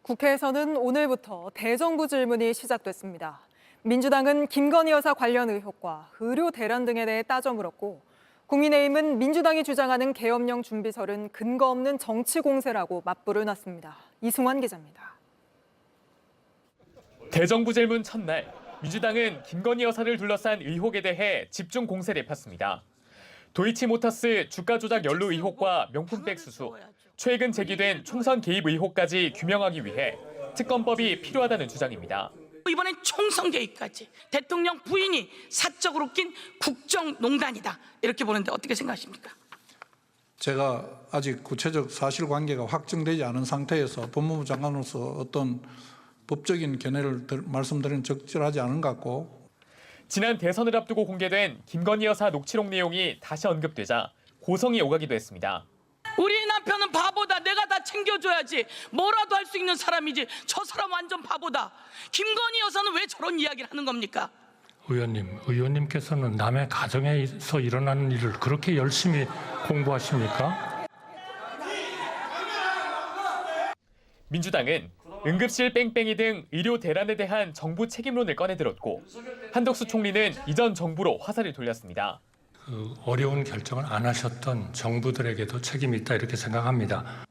국회에서는 오늘부터 대정부 질문이 시작됐습니다. 민주당은 김건희 여사 관련 의혹과 의료 대란 등에 대해 따져 물었고, 국민의힘은 민주당이 주장하는 계엄령 준비설은 근거 없는 정치 공세라고 맞불을 놨습니다. 이승환 기자입니다. 대정부 질문 첫날, 민주당은 김건희 여사를 둘러싼 의혹에 대해 집중 공세를 폈습니다. 도이치모터스 주가 조작 연루 의혹과 명품백 수수, 최근 제기된 총선 개입 의혹까지 규명하기 위해 특검법이 필요하다는 주장입니다. 이번엔 총선 개입까지 대통령 부인이 사적으로 낀 국정농단이다 이렇게 보는데 어떻게 생각하십니까? 제가 아직 구체적 사실관계가 확정되지 않은 상태에서 법무부 장관으로서 어떤 법적인 견해를 말씀드리는 적절하지 않은 것 같고, 지난 대선을 앞두고 공개된 김건희 여사 녹취록 내용이 다시 언급되자 고성이 오가기도 했습니다. 우리 남편은 바보다. 내가 다 챙겨줘야지. 뭐라도 할 수 있는 사람이지. 저 사람 완전 바보다. 김건희 여사는 왜 저런 이야기를 하는 겁니까? 의원님께서는 남의 가정에서 일어나는 일을 그렇게 열심히 공부하십니까? 민주당은 응급실 뺑뺑이 등 의료 대란에 대한 정부 책임론을 꺼내들었고, 한덕수 총리는 이전 정부로 화살을 돌렸습니다. 어려운 결정을 안 하셨던 정부들에게도 책임이 있다 이렇게 생각합니다.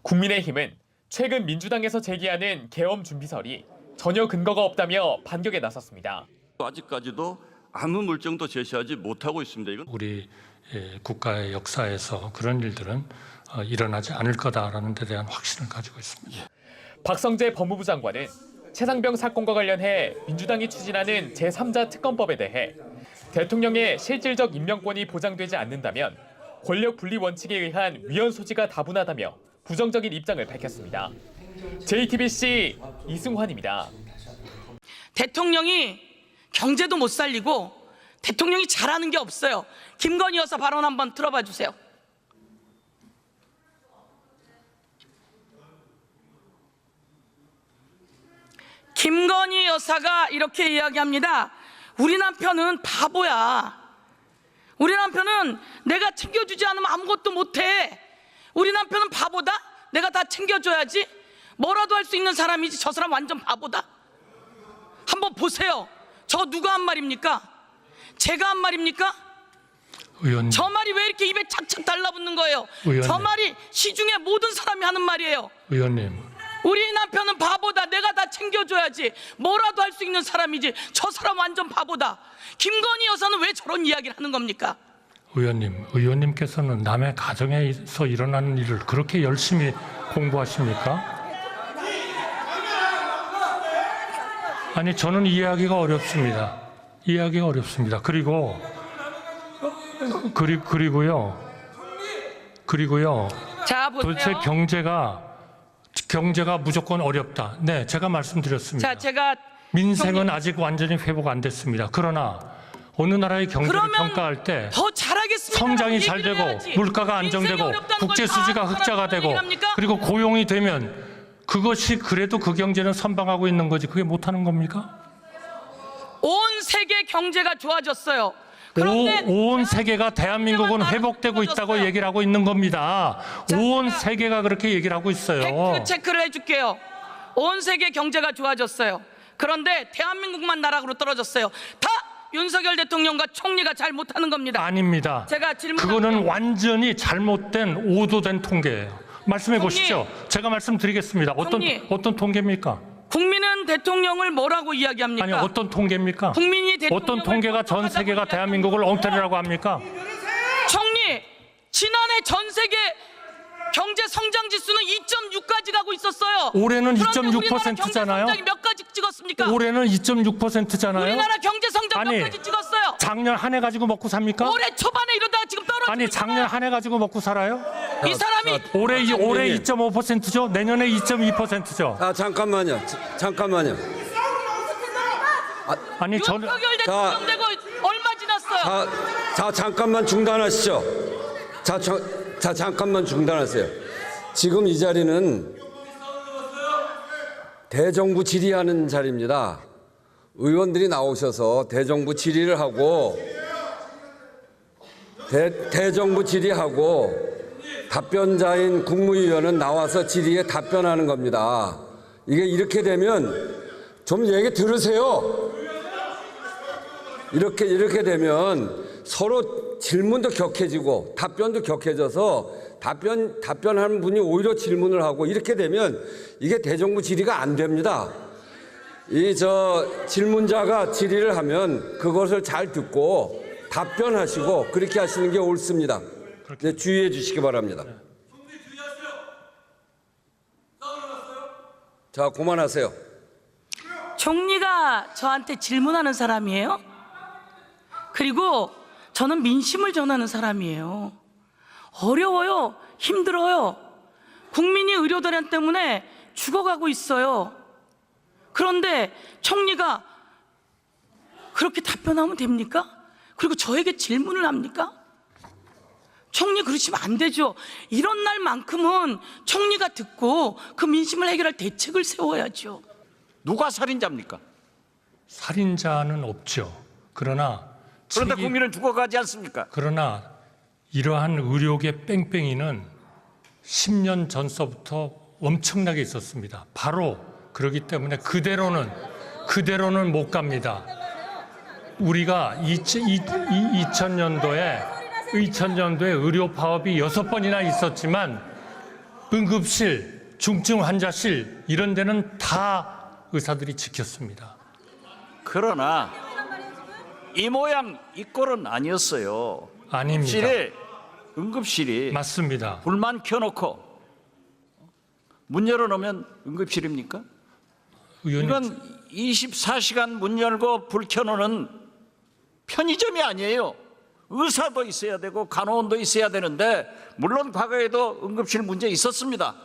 국민의힘은 최근 민주당에서 제기하는 계엄 준비설이 전혀 근거가 없다며 반격에 나섰습니다. 아직까지도 아무 물증도 제시하지 못하고 있습니다. 이건 우리 국가의 역사에서 그런 일들은 일어나지 않을 거다라는 데 대한 확신을 가지고 있습니다. 박성재 법무부 장관은 최상병 사건과 관련해 민주당이 추진하는 제3자 특검법에 대해 대통령의 실질적 임명권이 보장되지 않는다면 권력 분리 원칙에 의한 위헌 소지가 다분하다며 부정적인 입장을 밝혔습니다. JTBC 이승환입니다. 대통령이 경제도 못 살리고 대통령이 잘하는 게 없어요. 김건희 여사 발언 한번 들어봐 주세요. 김건희 여사가 이렇게 이야기합니다. 우리 남편은 바보야. 우리 남편은 내가 챙겨주지 않으면 아무것도 못해. 우리 남편은 바보다. 내가 다 챙겨줘야지. 뭐라도 할 수 있는 사람이지. 저 사람 완전 바보다. 한번 보세요. 저 누가 한 말입니까? 제가 한 말입니까? 의원님, 저 말이 왜 이렇게 입에 착착 달라붙는 거예요? 의원님. 저 말이 시중에 모든 사람이 하는 말이에요. 의원님, 우리 남편은 바보다. 내가 다 챙겨줘야지. 뭐라도 할 수 있는 사람이지. 저 사람 완전 바보다. 김건희 여사는 왜 저런 이야기를 하는 겁니까? 의원님께서는 남의 가정에서 일어나는 일을 그렇게 열심히 공부하십니까? 아니, 저는 이해하기가 어렵습니다. 그리고요. 자, 보세요. 도대체 경제가 무조건 어렵다. 네, 제가 말씀드렸습니다. 자, 제가 민생은 형님, 아직 완전히 회복 안 됐습니다. 그러나 어느 나라의 경제를 평가할 때 더 잘하겠습니다. 성장이 잘 되고 물가가 안정되고 국제 수지가 흑자가 되고 그리고 고용이 되면 그것이 그래도 그 경제는 선방하고 있는 거지, 그게 못하는 겁니까? 온 세계 경제가 좋아졌어요. 그런데 온 세계가 대한민국은 회복되고 있다고 얘기를 하고 있는 겁니다. 온 세계가 그렇게 얘기를 하고 있어요. 팩트 체크를 해줄게요. 온 세계 경제가 좋아졌어요. 그런데 대한민국만 나락으로 떨어졌어요. 다 윤석열 대통령과 총리가 잘 못하는 겁니다. 아닙니다. 제가 그거는 완전히 잘못된 오도된 통계예요. 말씀해 보시죠. 제가 말씀드리겠습니다. 어떤 통계입니까? 국민은 대통령을 뭐라고 이야기합니까? 아니, 어떤 통계입니까? 국민이 대통령을 어떤 통계가 전 세계가 대한민국을 엉터리라고 합니까? 총리, 지난해 전 세계 경제 성장 지수는 2.6까지 가고 있었어요. 올해는 그런데 2.6%잖아요. 우리나라 경제 성장이 몇 가지 찍었습니까? 올해는 2.6%잖아요. 우리나라 경제 성장 몇 아니, 가지 찍었어요? 작년 한 해 가지고 먹고 삽니까? 올해 초반에 이러다가 지금 떨어지고 아니, 작년 한 해 가지고 먹고 살아요? 이 사람이 올해 2.5%죠. 내년에 2.2%죠. 잠깐만요. 아니, 저는 윤석열 대통령 되고 얼마 지났어요? 자, 잠깐만 중단하시죠. 잠깐만 중단하세요. 지금 이 자리는 대정부 질의하는 자리입니다. 의원들이 나오셔서 대정부 질의를 하고 대정부 질의하고 답변자인 국무위원은 나와서 질의에 답변하는 겁니다. 이게 이렇게 되면 좀 얘기 들으세요. 이렇게 되면 서로 질문도 격해지고 답변도 격해져서 답변하는 분이 오히려 질문을 하고 이렇게 되면 이게 대정부 질의가 안 됩니다. 질문자가 질의를 하면 그것을 잘 듣고 답변하시고 그렇게 하시는 게 옳습니다. 네, 주의해 주시기 바랍니다. 자, 그만하세요. 총리가 저한테 질문하는 사람이에요. 그리고 저는 민심을 전하는 사람이에요. 어려워요. 힘들어요. 국민이 의료대란 때문에 죽어가고 있어요. 그런데 총리가 그렇게 답변하면 됩니까? 그리고 저에게 질문을 합니까? 총리 그러시면 안 되죠. 이런 날만큼은 총리가 듣고 그 민심을 해결할 대책을 세워야죠. 누가 살인자입니까? 살인자는 없죠. 그러나 국민은 죽어가지 않습니까? 그러나 이러한 의료계 뺑뺑이는 10년 전서부터 엄청나게 있었습니다. 바로 그렇기 때문에 그대로는 못 갑니다. 우리가 2000년도에 의료 파업이 6번이나 있었지만 응급실, 중증 환자실 이런 데는 다 의사들이 지켰습니다. 그러나 이 모양 이 꼴은 아니었어요. 아닙니다. 응급실이 맞습니다. 불만 켜놓고 문 열어놓으면 응급실입니까? 의원님, 이건 24시간 문 열고 불 켜놓는 편의점이 아니에요. 의사도 있어야 되고 간호원도 있어야 되는데 물론 과거에도 응급실 문제 있었습니다.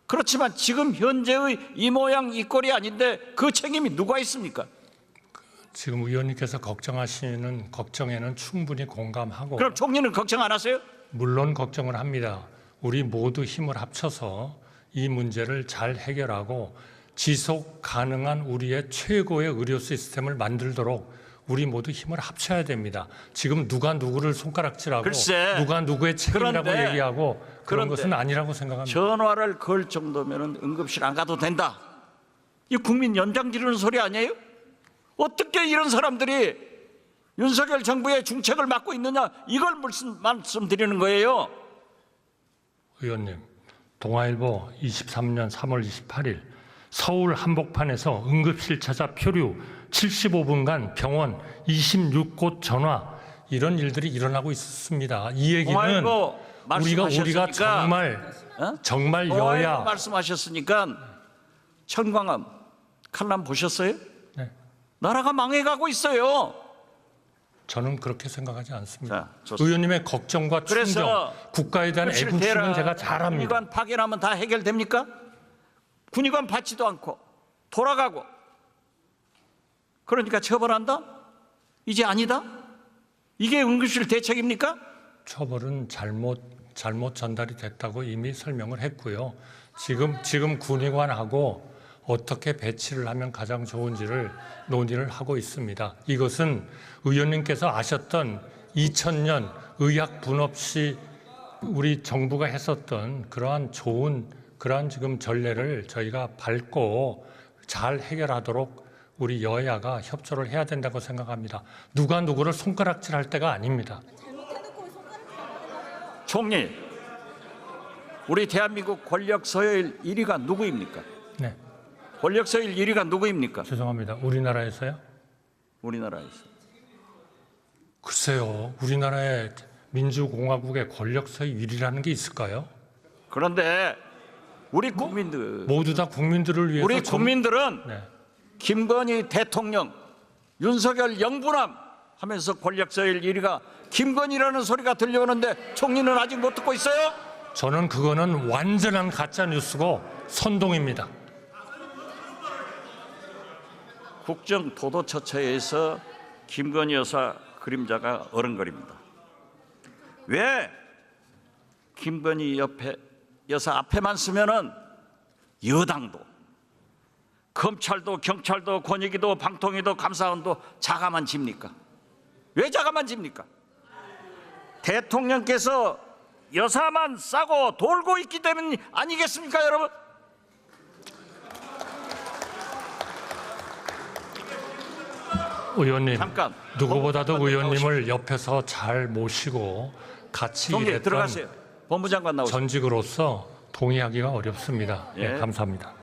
그렇지만 지금 현재의 이 모양 이 꼴이 아닌데 그 책임이 누가 있습니까? 지금 의원님께서 걱정하시는 걱정에는 충분히 공감하고 그럼 총리는 걱정 안 하세요? 물론 걱정을 합니다. 우리 모두 힘을 합쳐서 이 문제를 잘 해결하고 지속 가능한 우리의 최고의 의료 시스템을 만들도록 우리 모두 힘을 합쳐야 됩니다. 지금 누가 누구를 손가락질하고 글쎄, 누가 누구의 책임이라고 그런데, 얘기하고 그런 것은 아니라고 생각합니다. 전화를 걸 정도면 응급실 안 가도 된다. 이 국민 연장 지르는 소리 아니에요? 어떻게 이런 사람들이 윤석열 정부의 중책을 맡고 있느냐 이걸 말씀드리는 거예요. 의원님, 동아일보 23년 3월 28일 서울 한복판에서 응급실 찾아 표류 75분간 병원 26곳 전화 이런 일들이 일어나고 있었습니다. 이 얘기는 우리가 정말 여야 말씀하셨으니까 천광암 칼럼 보셨어요? 네. 나라가 망해가고 있어요. 저는 그렇게 생각하지 않습니다. 자, 좋습니다. 의원님의 걱정과 충정, 국가에 대한 애국심은 제가 잘 압니다. 군의관 파견하면 다 해결됩니까? 군의관 받지도 않고 돌아가고 그러니까 처벌한다? 이제 아니다? 이게 응급실 대책입니까? 처벌은 잘못 전달이 됐다고 이미 설명을 했고요. 지금 군의관하고 어떻게 배치를 하면 가장 좋은지를 논의를 하고 있습니다. 이것은 의원님께서 아셨던 2000년 의학 분업 시 우리 정부가 했었던 그러한 지금 전례를 저희가 밟고 잘 해결하도록 우리 여야가 협조를 해야 된다고 생각합니다. 누가 누구를 손가락질할 때가 아닙니다. 총리, 우리 대한민국 권력 서열 1위가 누구입니까? 네, 권력 서열 1위가 누구입니까? 죄송합니다. 우리나라에서요? 우리나라에서. 글쎄요. 우리나라의 민주공화국의 권력서의 일이라는 게 있을까요? 그런데 우리 국민들, 모두 다 국민들을 위해서 우리 국민들은 네. 김건희 대통령, 윤석열 영부남 하면서 권력 서열 1위가 김건희라는 소리가 들려오는데 총리는 아직 못 듣고 있어요? 저는 그거는 완전한 가짜 뉴스고 선동입니다. 국정 도도처처에서 김건희 여사 그림자가 어른거립니다. 왜 김건희 여사 앞에만 쓰면은 여당도, 검찰도, 경찰도, 권익위도, 방통위도, 감사원도 자가만 집니까? 왜 자가만 집니까? 대통령께서 여사만 싸고 돌고 있기 때문 아니겠습니까, 여러분? 의원님, 잠깐. 누구보다도 법무장관 의원님을 옆에서 잘 모시고 같이 동의 일했던 들어가세요. 법무장관 나오세요. 전직으로서 동의하기가 어렵습니다. 예. 네, 감사합니다.